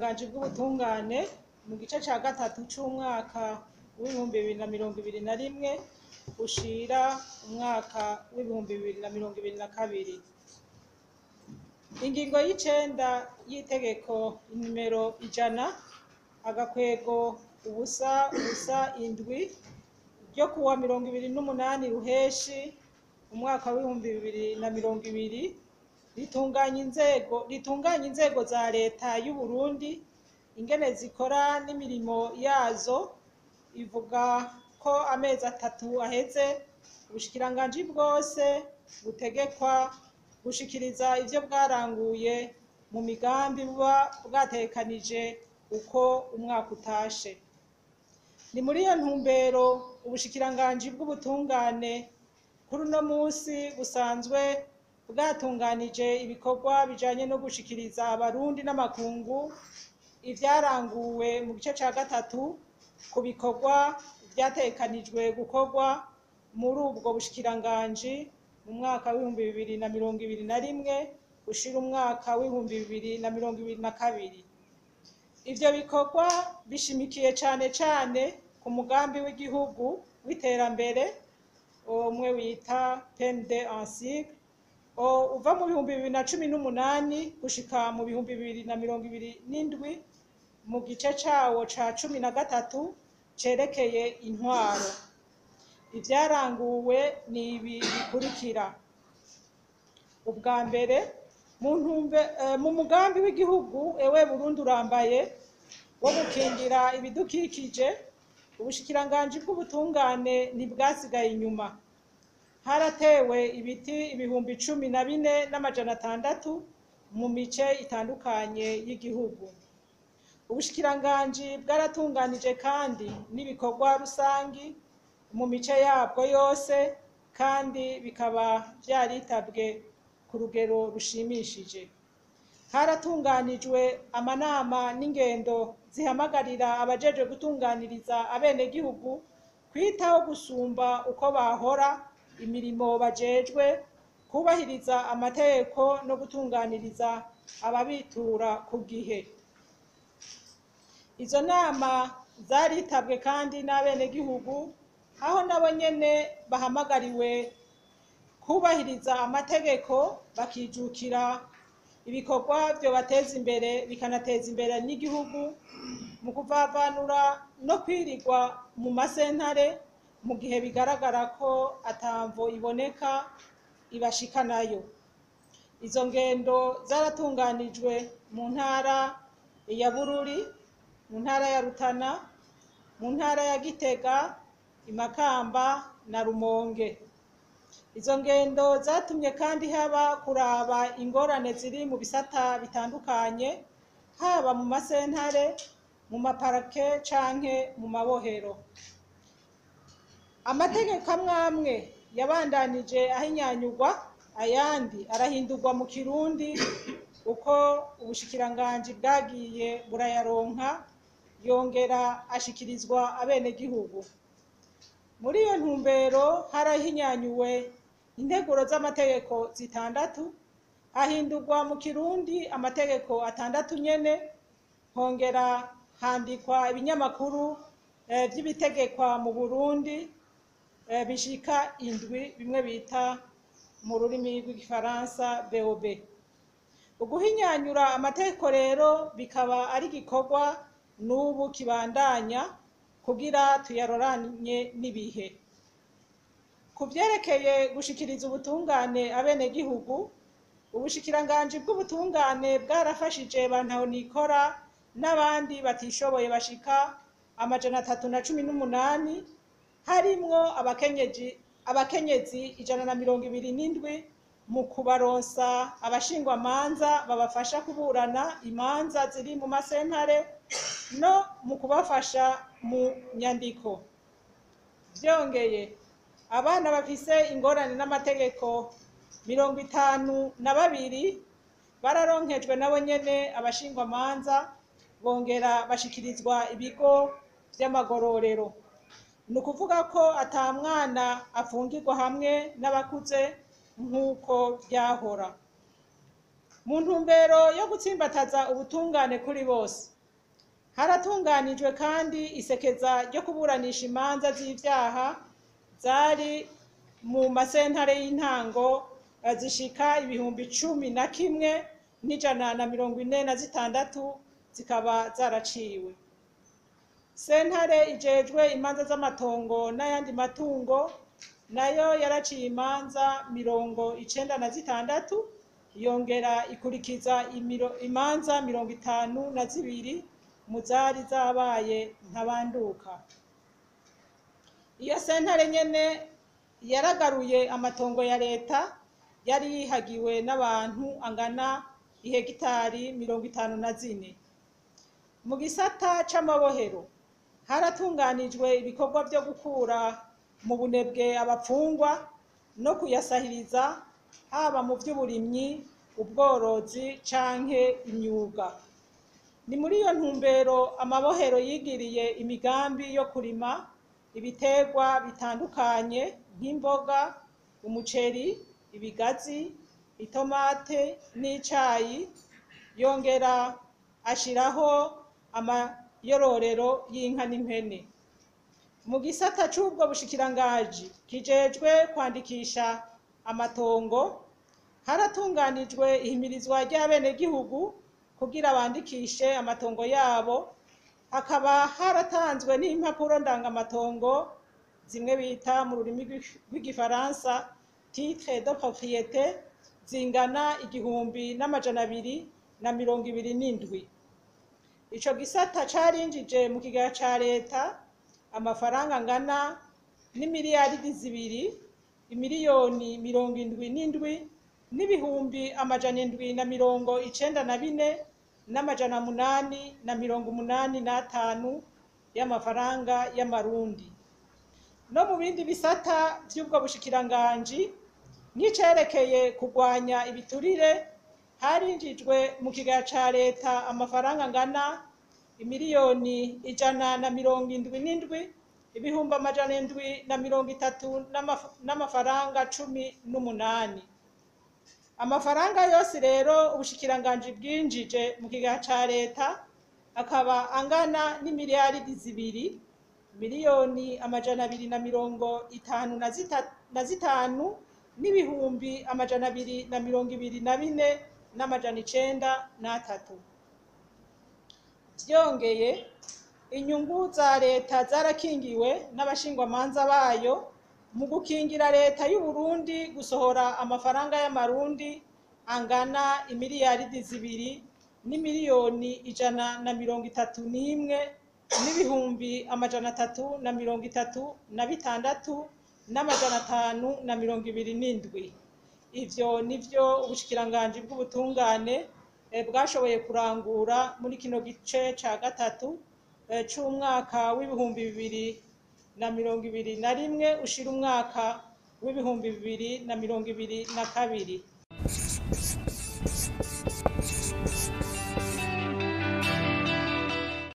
n'ubushikiranganji bw'ubutungane mu gice ca gatatu c'umwaka w'ibihumbi 2021 ushira umwaka w'ibihumbi 2022. Ingingo y'icenda y'itegeko nimero 100/7 ryo kuwa 28 ruheshi umwaka w'ibihumbi 2020 ritunganya inzego za leta y'u Burundi ingene zikora n'imirimo yazo. Ivuga ko amezi 3 aheze ubushikiranganji bwose butegekwa gushikiriza ivyo bwaranguye mu migambi buba bwatekanije uko umwaka utashe. Ni muri iyo ntumbero ubushikiranganji bw'ubutungane kuri uno musi busanzwe bwatunganije ibikorwa bijanye no gushikiriza abarundi n'amakungu ivyaranguwe mu gice ca gatatu ku bikorwa vyatekanijwe gukorwa muri ubwo bushikiranganji mu mwaka w'ibihumbi 2021 ushira umwaka w'ibihumbi 2022. Ivyo bikorwa bishimikiye cane cane ku mugambi w'igihugu w'iterambere umwe wita PND Ancig uva mu bihumbi 2018 gushika mu bihumbi 2027 mu gice cawo ca 13 cerekeye intwaro. Ivyaranguwe ni ibi bikurikira: ubwa mbere, mu mugambi w'igihugu ewe Burundi urambaye wo gukingira ibidukikije, ubushikiranganji bw'ubutungane ntibwasigaye inyuma. Haratewe ibiti 14,600 mu mice itandukanye y'igihugu. Ubushikiranganji bwaratunganije kandi n'ibikorwa rusangi mu mice yabwo yose, kandi bikaba vyaritabwe ku rugero rushimishije. Haratunganijwe amanama n'ingendo zihamagarira abajejwe gutunganiriza abenegihugu kwitaho gusumba uko bahora imirimo bajejwe, kubahiriza amategeko no gutunganiriza ababitura ku gihe. Izo nama zaritabwe kandi n'abenegihugu, aho nabo nyene bahamagariwe kubahiriza amategeko bakijukira ibikorwa byo bateza imbere bikanateza imbere n'igihugu mu kuvavanura no kwirigwa mu masentare mu gihe bigaragara ko atamvo iboneka ibashikanayo. Izo ngendo zaratunganijwe mu ntara ya Bururi, mu ntara ya Rutana, mu ntara ya Gitega, Imakamba na Rumonge. Izo ngendo zatumye kandi haba kuraba ingorane ziri mu bisata bitandukanye, haba mu masentare, mu maparake canke mu mabohero. Amategeko amwe yabandanije ahinyanyurwa, ayandi arahindurwa mu Kirundi uko ubushikiranganji bwagiye burayaronka, yongera ashikirizwa abenegihugu. Muri iyo ntumbero harahinyanyuwe integuro z'amategeko 6, hahindurwa mu Kirundi amategeko 6 nyene, hongera handikwa ibinyamakuru vy'ibitegekwa mu Burundi bishika 7, bimwe bita mu rurimi rw'igifaransa BOB. Uguhinyanyura amategeko rero bikaba ari gikorwa n'ubu kibandanya kugira tuyaroranye n'ibihe. Ku vyerekeye gushikiriza ubutungane abenegihugu, ubushikiranganji bw'ubutungane bwarafashije bantaho nikora n'abandi batishoboye bashika 318, harimwo abakenyezi 127 mu kubaronsa abashingwamanza babafasha kuburana imanza ziri mu masentare no mu kubafasha mu nyandiko. Vyongeye, abana bafise ingorane n'amategeko 52 bararonkejwe nabo nyene abashingwamanza, bongera bashikirizwa ibigo vy'amagororero. Ni ukuvuga ko ata mwana afungirwa hamwe n'abakuze nk'uko byahora. Mu ntumbero yo gutsimbataza ubutungane kuri bose, haratunganijwe kandi isekeza ryo kuburanisha imanza z'ivyaha zari mu masentare y'intango zishika 11,146 zikaba zaraciwe. Sentare ijejwe imanza z'amatongo n'ayandi matungo nayo yaraciye imanza 96, yongera ikurikiza imanza 52 mu zari zabaye ntabanduka. Iyo sentare nyene yaragaruye amatongo ya leta yari yihagiwe n'abantu angana ihegitari 54. Mu gisata c'amabohero haratunganijwe ibikorwa byo gukura mu bunebwe abapfungwa no kuyasahiriza, haba mu by'uburimyi, ubworozi canke imyuga. Ni muri iyo ntumbero amabohero yigiriye imigambi yo kurima ibiterwa bitandukanye nk'imboga, umuceri, ibigazi, itomate n'icayi, yongera ashiraho amayororero y'inka n'impene. Mu gisata c'ubwo bushikirangaji kijejwe kwandikisha amatongo haratunganijwe ihimirizwa ry'abenegihugu kugira bandikishe amatongo yabo, hakaba haratanzwe n'impapuro ndangamatongo zimwe bita mu rurimi rw'igifaransa titre de propriété zingana 1,227. Ico gisata carinjije mu kigega ca leta amafaranga angana n'imiliyaridi 2,077,794 n'amajana 885 y'amafaranga y'amarundi. No mu bindi bisata vy'ubwo bushikiranganji nk'icerekeye kurwanya ibiturire harinjijwe mu kigega ca leta amafaranga angana imiliyoni 177,730 n'amafaranga 18. Amafaranga yose rero ubushikiranganji bwinjije mu kigega ca leta akaba angana n'imiliyaridi 2,255 n'ibihumbi 224 n'amajana 903. Vyongeye inyungu za leta zarakingiwe n'abashingwamanza bayo mu gukingira leta y'u Burundi gusohora amafaranga y'amarundi angana imiliyaridi 2,131 n'ibihumbi 336 n'amajana 527. Ivyo nivyo ubushikiranganji bw'ubutungane bwashoboye kurangura muri kino gice ca gatatu c'umwaka w'ibihumbi 2021 ushira umwaka w'ibihumbi 2022.